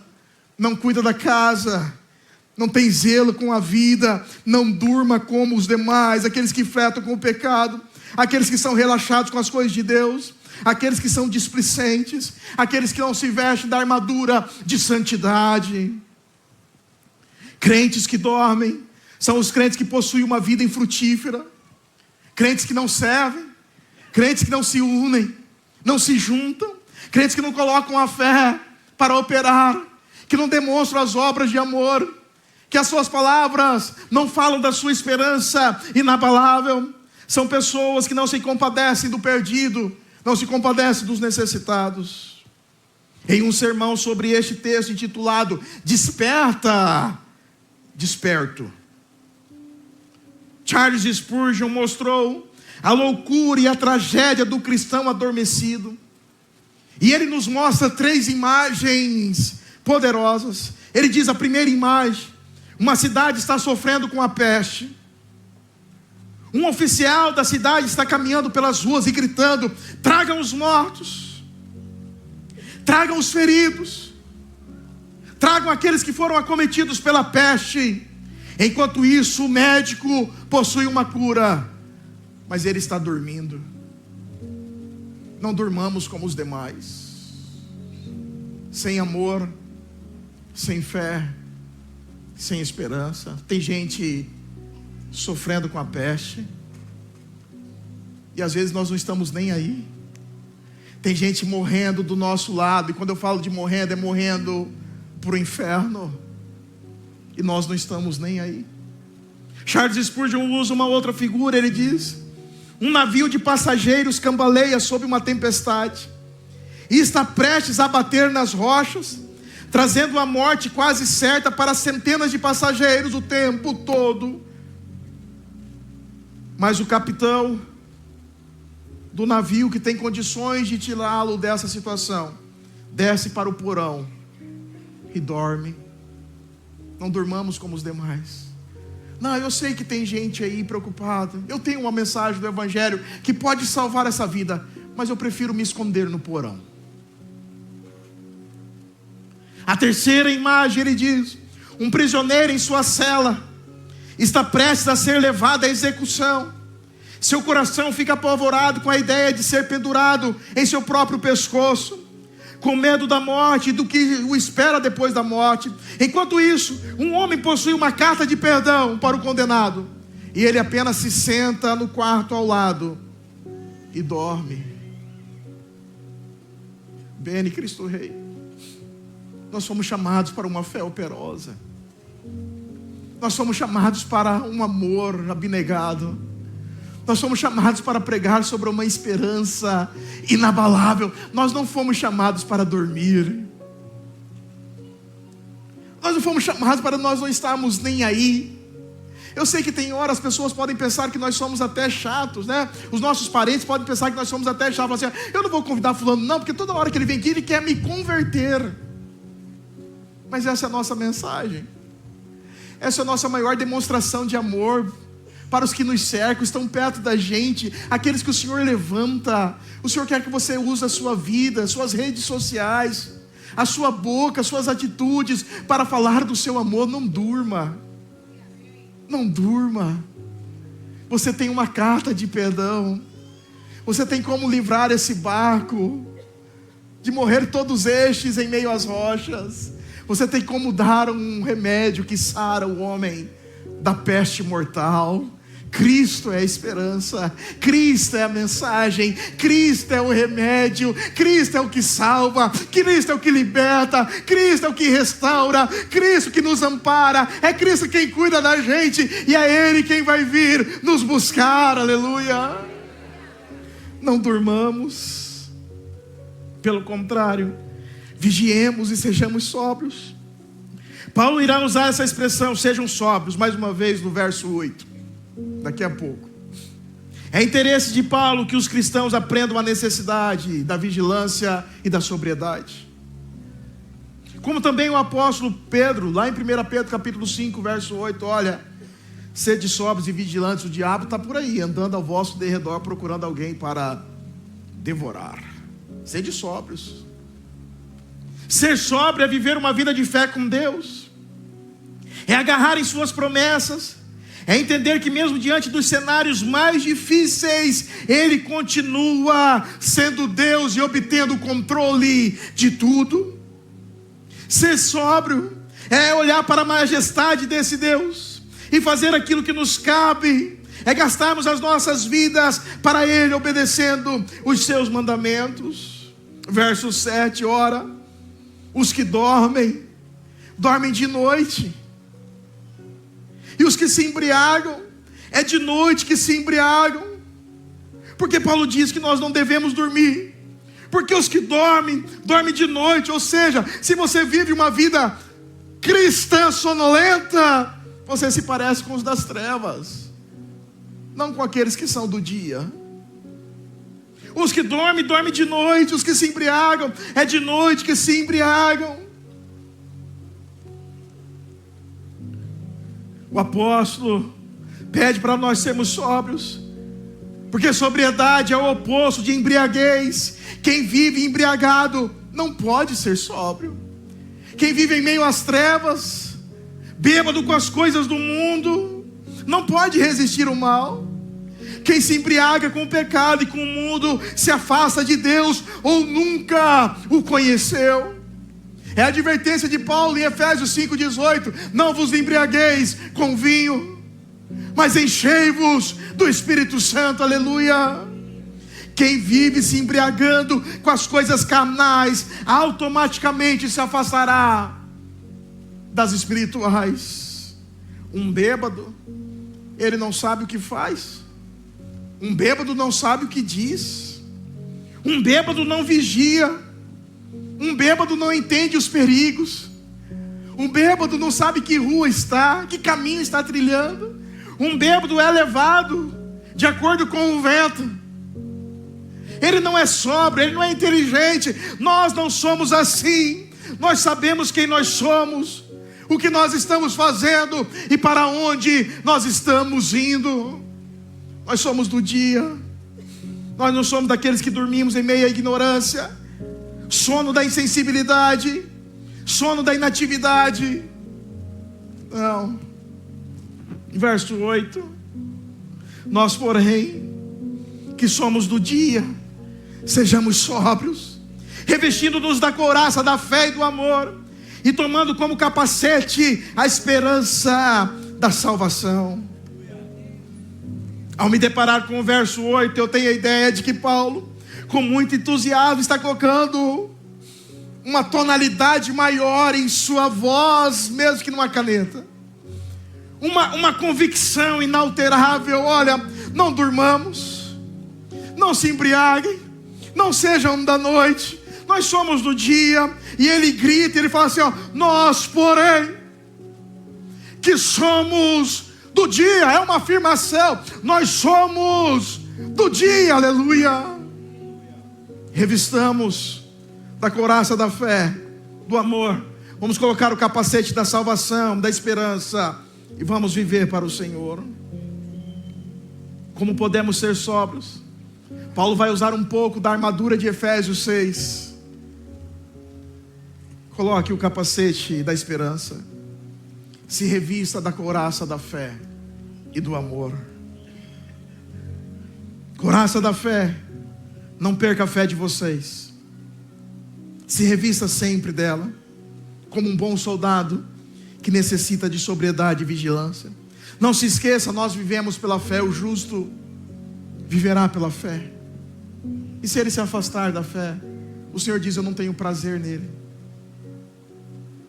não cuida da casa, não tem zelo com a vida, não durma como os demais, aqueles que flertam com o pecado, aqueles que são relaxados com as coisas de Deus, aqueles que são displicentes, aqueles que não se vestem da armadura de santidade. Crentes que dormem são os crentes que possuem uma vida infrutífera, crentes que não servem, crentes que não se unem, não se juntam, crentes que não colocam a fé para operar, que não demonstram as obras de amor, que as suas palavras não falam da sua esperança inabalável. São pessoas que não se compadecem do perdido, não se compadecem dos necessitados. Em um sermão sobre este texto intitulado Desperta, Desperto, Charles Spurgeon mostrou a loucura e a tragédia do cristão adormecido. E ele nos mostra 3 imagens poderosas. Ele diz: a primeira imagem, uma cidade está sofrendo com a peste. Um oficial da cidade está caminhando pelas ruas e gritando: tragam os mortos, tragam os feridos, Tragam aqueles que foram acometidos pela peste. Enquanto isso, o médico possui uma cura, mas ele está dormindo. Não durmamos como os demais, sem amor, sem fé, sem esperança. Tem gente sofrendo com a peste, e às vezes nós não estamos nem aí. Tem gente morrendo do nosso lado, e quando eu falo de morrendo, é morrendo para o inferno, e nós não estamos nem aí. Charles Spurgeon usa uma outra figura. Ele diz: um navio de passageiros cambaleia sob uma tempestade, e está prestes a bater nas rochas, trazendo a morte quase certa para centenas de passageiros o tempo todo. Mas o capitão do navio, que tem condições de tirá-lo dessa situação, desce para o porão e dorme. Não durmamos como os demais. Não, eu sei que tem gente aí preocupada. Eu tenho uma mensagem do Evangelho que pode salvar essa vida, mas eu prefiro me esconder no porão. A terceira imagem, ele diz: um prisioneiro em sua cela está prestes a ser levado à execução. Seu coração fica apavorado com a ideia de ser pendurado em seu próprio pescoço, com medo da morte e do que o espera depois da morte. Enquanto isso, um homem possui uma carta de perdão para o condenado, e ele apenas se senta no quarto ao lado e dorme. Bene Cristo Rei, nós somos chamados para uma fé operosa. Nós somos chamados para um amor abnegado. Nós somos chamados para pregar sobre uma esperança inabalável. Nós não fomos chamados para dormir. Nós não fomos chamados para nós não estarmos nem aí. Eu sei que tem horas as pessoas podem pensar que nós somos até chatos, né? Os nossos parentes podem pensar que nós somos até chatos. Falam assim: eu não vou convidar fulano não, porque toda hora que ele vem aqui ele quer me converter. Mas essa é a nossa mensagem. Essa é a nossa maior demonstração de amor para os que nos cercam, estão perto da gente, aqueles que o Senhor levanta. O Senhor quer que você use a sua vida, suas redes sociais, a sua boca, suas atitudes para falar do seu amor. Não durma. Não durma. Você tem uma carta de perdão. Você tem como livrar esse barco de morrer todos estes em meio às rochas. Você tem como dar um remédio que sara o homem da peste mortal. Cristo é a esperança, Cristo é a mensagem, Cristo é o remédio, Cristo é o que salva, Cristo é o que liberta, Cristo é o que restaura, Cristo que nos ampara, é Cristo quem cuida da gente, e é Ele quem vai vir nos buscar. Aleluia. Não durmamos, pelo contrário, vigiemos e sejamos sóbrios. Paulo irá usar essa expressão, sejam sóbrios, mais uma vez no verso 8. Daqui a pouco. É interesse de Paulo que os cristãos aprendam a necessidade da vigilância e da sobriedade. Como também o apóstolo Pedro, lá em 1 Pedro capítulo 5, verso 8, olha: sede sóbrios e vigilantes, o diabo está por aí, andando ao vosso derredor, procurando alguém para devorar. Sede sóbrios. Ser sóbrio é viver uma vida de fé com Deus, é agarrar em suas promessas, é entender que mesmo diante dos cenários mais difíceis, Ele continua sendo Deus e obtendo o controle de tudo. Ser sóbrio é olhar para a majestade desse Deus e fazer aquilo que nos cabe, é gastarmos as nossas vidas para Ele, obedecendo os seus mandamentos. Verso 7, ora, os que dormem de noite, e os que se embriagam, é de noite que se embriagam. Porque Paulo diz que nós não devemos dormir, porque os que dormem de noite. Ou seja, se você vive uma vida cristã sonolenta, você se parece com os das trevas, não com aqueles que são do dia. Os que dormem de noite, os que se embriagam, é de noite que se embriagam. O apóstolo pede para nós sermos sóbrios, porque sobriedade é o oposto de embriaguez. Quem vive embriagado não pode ser sóbrio. Quem vive em meio às trevas, bêbado com as coisas do mundo, não pode resistir ao mal. Quem se embriaga com o pecado e com o mundo se afasta de Deus ou nunca o conheceu. É a advertência de Paulo em Efésios 5,18: não vos embriagueis com vinho, mas enchei-vos do Espírito Santo. Aleluia. Quem vive se embriagando com as coisas carnais, automaticamente se afastará das espirituais. Um bêbado, ele não sabe o que faz. Um bêbado não sabe o que diz. Um bêbado não vigia. Um bêbado não entende os perigos. Um bêbado não sabe que rua está, que caminho está trilhando. Um bêbado é levado de acordo com o vento. Ele não é sóbrio, ele não é inteligente. Nós não somos assim. Nós sabemos quem nós somos, o que nós estamos fazendo e para onde nós estamos indo. Nós somos do dia. Nós não somos daqueles que dormimos em meio à ignorância, sono da insensibilidade, sono da inatividade. Não. Verso 8: nós, porém, que somos do dia, sejamos sóbrios, revestindo-nos da couraça da fé e do amor, e tomando como capacete a esperança da salvação. Ao me deparar com o verso 8, eu tenho a ideia de que Paulo, com muito entusiasmo, está colocando uma tonalidade maior em sua voz, mesmo que numa caneta. Uma convicção inalterável: olha, não durmamos, não se embriaguem, não sejam da noite, nós somos do dia. E ele grita, ele fala assim: ó, nós, porém, que somos do dia. É uma afirmação, nós somos do dia, aleluia. Revistamos da couraça da fé, do amor, vamos colocar o capacete da salvação, da esperança, e vamos viver para o Senhor. Como podemos ser sóbrios? Paulo vai usar um pouco da armadura de Efésios 6. Coloque o capacete da esperança, se revista da couraça da fé e do amor. Couraça da fé, não perca a fé de vocês. Se revista sempre dela, como um bom soldado que necessita de sobriedade e vigilância. Não se esqueça, nós vivemos pela fé, o justo viverá pela fé. E se ele se afastar da fé, o Senhor diz: eu não tenho prazer nele.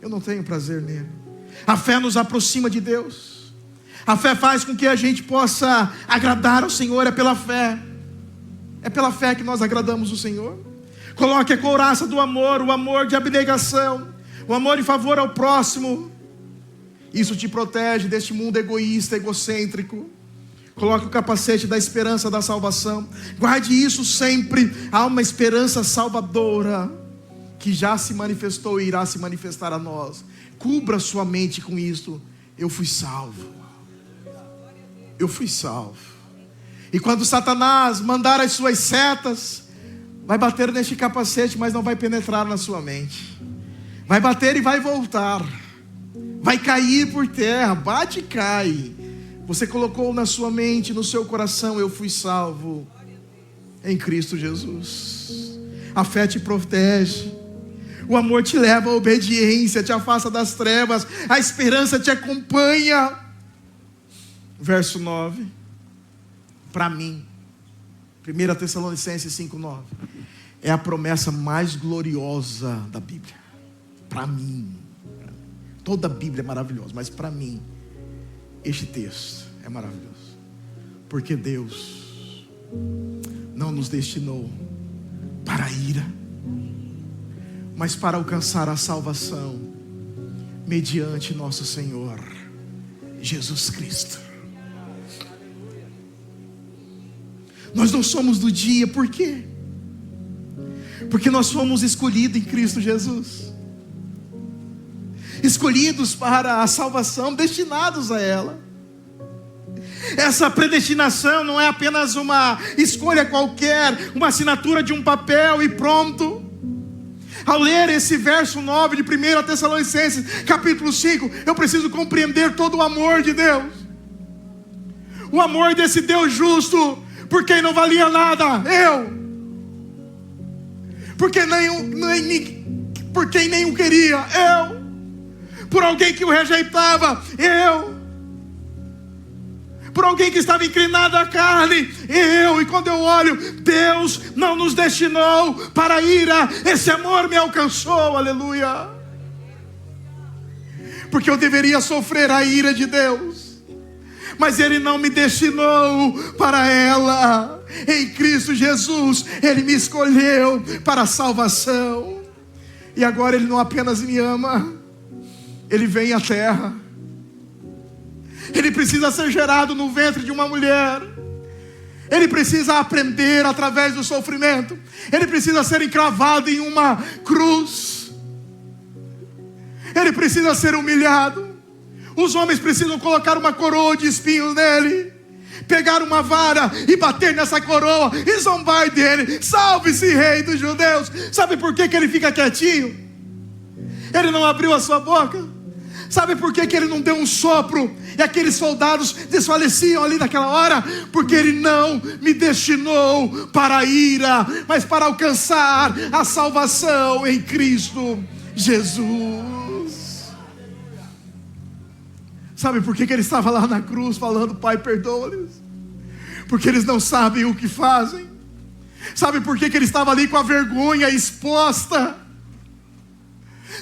Eu não tenho prazer nele. A fé nos aproxima de Deus. A fé faz com que a gente possa agradar ao Senhor. É pela fé. É pela fé que nós agradamos o Senhor. Coloque a couraça do amor, o amor de abnegação, o amor em favor ao próximo. Isso te protege deste mundo egoísta, egocêntrico. Coloque o capacete da esperança da salvação. Guarde isso sempre. Há uma esperança salvadora que já se manifestou e irá se manifestar a nós. Cubra sua mente com isso. Eu fui salvo. Eu fui salvo. E quando Satanás mandar as suas setas, vai bater neste capacete, mas não vai penetrar na sua mente. Vai bater e vai voltar. Vai cair por terra. Bate e cai. Você colocou na sua mente, no seu coração: eu fui salvo em Cristo Jesus. A fé te protege. O amor te leva à obediência, te afasta das trevas. A esperança te acompanha. Verso 9. Para mim, 1 Tessalonicenses 5:9, é a promessa mais gloriosa da Bíblia. Para mim. Toda a Bíblia é maravilhosa, mas para mim, este texto é maravilhoso. Porque Deus não nos destinou para a ira, mas para alcançar a salvação mediante nosso Senhor Jesus Cristo. Nós não somos do dia, por quê? Porque nós fomos escolhidos em Cristo Jesus. Escolhidos para a salvação, destinados a ela. Essa predestinação não é apenas uma escolha qualquer, uma assinatura de um papel e pronto. Ao ler esse verso 9 de 1 Tessalonicenses, capítulo 5, eu preciso compreender todo o amor de Deus. O amor desse Deus justo, por quem não valia nada, eu. Por quem nem o queria, eu. Por alguém que o rejeitava, eu. Por alguém que estava inclinado à carne, eu. E quando eu olho, Deus não nos destinou para a ira. Esse amor me alcançou, aleluia. Porque eu deveria sofrer a ira de Deus, mas Ele não me destinou para ela. Em Cristo Jesus, Ele me escolheu para a salvação. E agora Ele não apenas me ama, Ele vem à terra. Ele precisa ser gerado no ventre de uma mulher. Ele precisa aprender através do sofrimento. Ele precisa ser encravado em uma cruz. Ele precisa ser humilhado. Os homens precisam colocar uma coroa de espinhos nele, pegar uma vara e bater nessa coroa e zombar dele. Salve-se, rei dos judeus. Sabe por que ele fica quietinho? Ele não abriu a sua boca. Sabe por que ele não deu um sopro e aqueles soldados desfaleciam ali naquela hora? Porque Ele não me destinou para a ira, mas para alcançar a salvação em Cristo Jesus. Sabe por que ele estava lá na cruz falando: Pai, perdoa-lhes, porque eles não sabem o que fazem. Sabe por que ele estava ali com a vergonha exposta?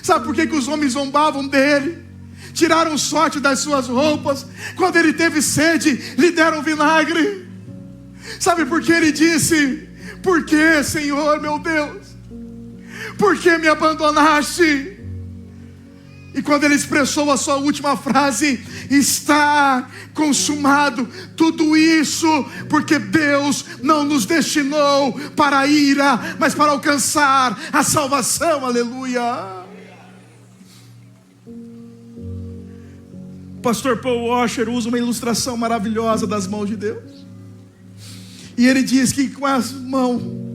Sabe por que os homens zombavam dele? Tiraram sorte das suas roupas. Quando ele teve sede, lhe deram vinagre. Sabe por que ele disse: por que, Senhor meu Deus? Por que me abandonaste? E quando ele expressou a sua última frase: está consumado. Tudo isso porque Deus não nos destinou para a ira, mas para alcançar a salvação, aleluia. Pastor Paul Washer usa uma ilustração maravilhosa das mãos de Deus. E ele diz que com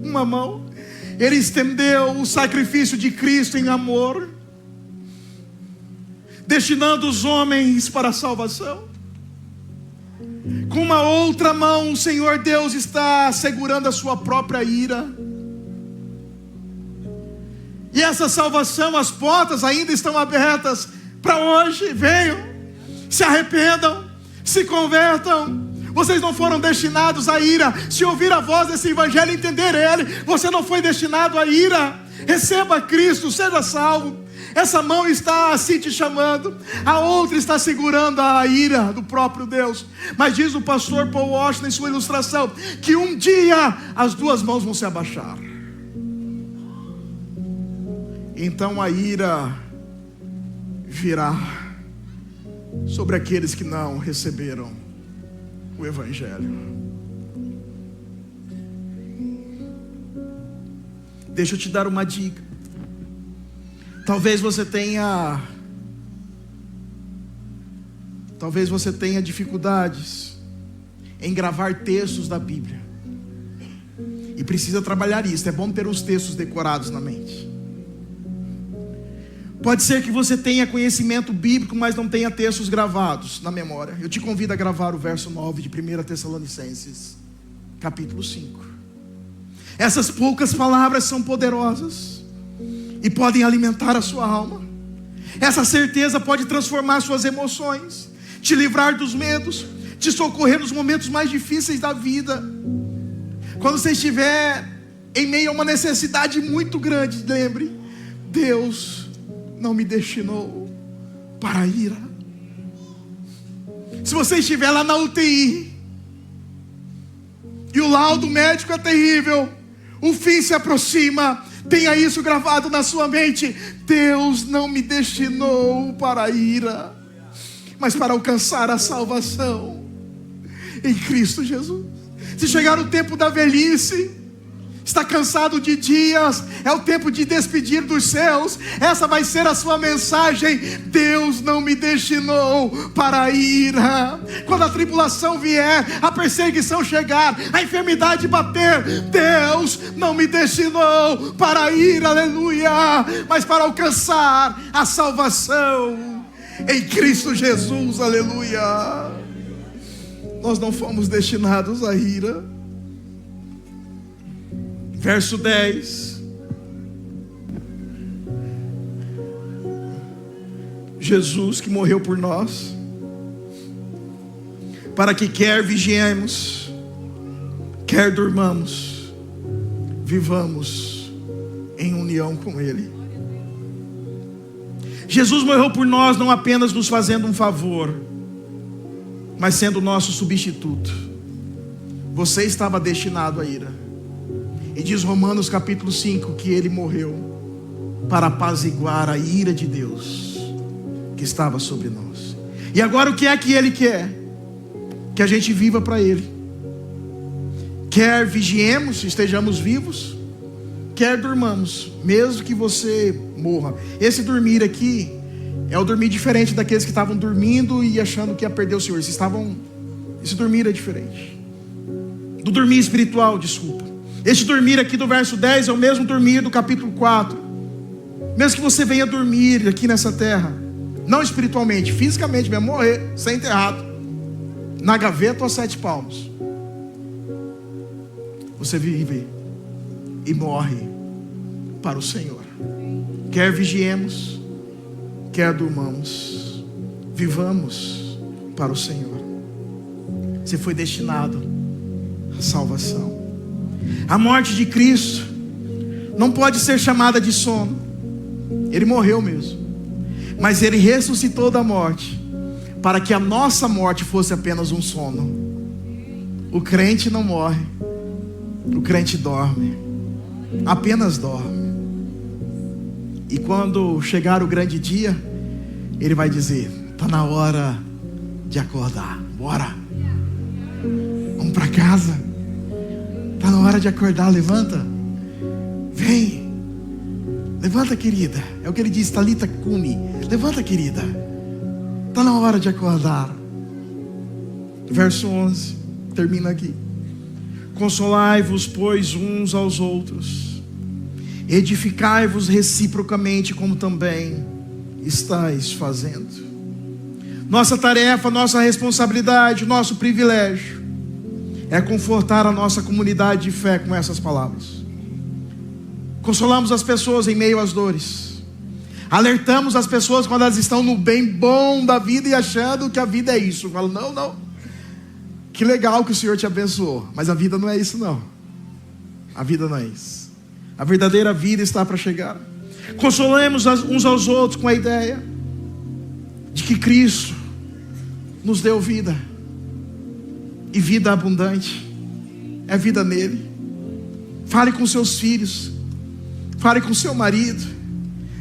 uma mão, Ele estendeu o sacrifício de Cristo em amor, destinando os homens para a salvação. Com uma outra mão, o Senhor Deus está segurando a sua própria ira. E essa salvação, as portas ainda estão abertas para hoje. Venham, se arrependam, se convertam. Vocês não foram destinados à ira. Se ouvir a voz desse evangelho e entender ele, você não foi destinado à ira. Receba Cristo, seja salvo. Essa mão está assim te chamando, a outra está segurando a ira do próprio Deus. Mas diz o pastor Paul Washer em sua ilustração, que um dia as duas mãos vão se abaixar. Então a ira virá sobre aqueles que não receberam o evangelho. Deixa eu te dar uma dica. Talvez você tenha dificuldades em gravar textos da Bíblia, e precisa trabalhar isso. É bom ter os textos decorados na mente. Pode ser que você tenha conhecimento bíblico, mas não tenha textos gravados na memória. Eu te convido a gravar o verso 9 de 1 Tessalonicenses, capítulo 5. Essas poucas palavras são poderosas e podem alimentar a sua alma. Essa certeza pode transformar suas emoções, te livrar dos medos, te socorrer nos momentos mais difíceis da vida. Quando você estiver em meio a uma necessidade muito grande, lembre: Deus não me destinou para a ira. Se você estiver lá na UTI e o laudo médico é terrível, o fim se aproxima, tenha isso gravado na sua mente: Deus não me destinou para a ira, mas para alcançar a salvação em Cristo Jesus. Se chegar o tempo da velhice, Está cansado de dias, é o tempo de despedir dos seus. Essa vai ser a sua mensagem: Deus não me destinou para a ira. Quando a tribulação vier, a perseguição chegar, a enfermidade bater, Deus não me destinou para a ira, aleluia, mas para alcançar a salvação em Cristo Jesus, aleluia. Nós não fomos destinados à ira. Verso 10. Jesus que morreu por nós, para que quer vigiemos, quer durmamos, vivamos em união com Ele. Jesus morreu por nós, não apenas nos fazendo um favor, mas sendo nosso substituto. Você estava destinado à ira. E diz Romanos capítulo 5 que Ele morreu para apaziguar a ira de Deus que estava sobre nós. E agora o que é que Ele quer? Que a gente viva para Ele. Quer vigiemos, estejamos vivos, quer durmamos, mesmo que você morra. Esse dormir aqui é o dormir diferente daqueles que estavam dormindo e achando que ia perder o Senhor. Esse dormir é diferente do dormir espiritual, desculpa. Este dormir aqui do verso 10 é o mesmo dormir do capítulo 4. Mesmo que você venha dormir aqui nessa terra, não espiritualmente, fisicamente mesmo, morrer, ser enterrado na gaveta ou a 7 palmos, você vive e morre para o Senhor. Quer vigiemos, quer durmamos, vivamos para o Senhor. Você foi destinado à salvação. A morte de Cristo não pode ser chamada de sono. Ele morreu mesmo, mas Ele ressuscitou da morte, para que a nossa morte fosse apenas um sono. O crente não morre, o crente dorme, apenas dorme. E quando chegar o grande dia, Ele vai dizer: está na hora de acordar, bora, vamos para casa. Está na hora de acordar, levanta. Vem. Levanta, querida. É o que Ele diz, Talita Cumi. Levanta, querida. Está na hora de acordar. Verso 11. Termina aqui. Consolai-vos, pois, uns aos outros. Edificai-vos reciprocamente, como também estáis fazendo. Nossa tarefa, nossa responsabilidade, nosso privilégio é confortar a nossa comunidade de fé com essas palavras. Consolamos as pessoas em meio às dores. Alertamos as pessoas quando elas estão no bem bom da vida e achando que a vida é isso. Eu falo, não. Que legal que o Senhor te abençoou, mas a vida não é isso não. A vida não é isso. A verdadeira vida está para chegar. Consolemos uns aos outros com a ideia de que Cristo nos deu vida. E vida abundante é vida nele. Fale com seus filhos, fale com seu marido,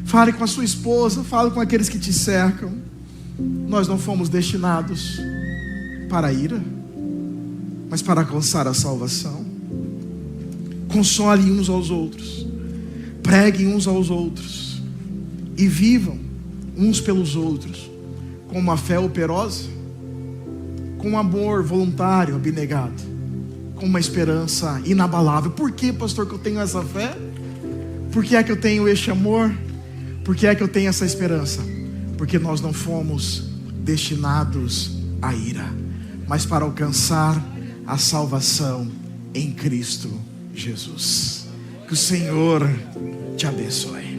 fale com a sua esposa, fale com aqueles que te cercam. Nós não fomos destinados para a ira, mas para alcançar a salvação. Consolem uns aos outros, preguem uns aos outros e vivam uns pelos outros com uma fé operosa, com um amor voluntário, abnegado, com uma esperança inabalável. Por que, pastor, que eu tenho essa fé? Por que é que eu tenho este amor? Por que é que eu tenho essa esperança? Porque nós não fomos destinados à ira, mas para alcançar a salvação em Cristo Jesus. Que o Senhor te abençoe.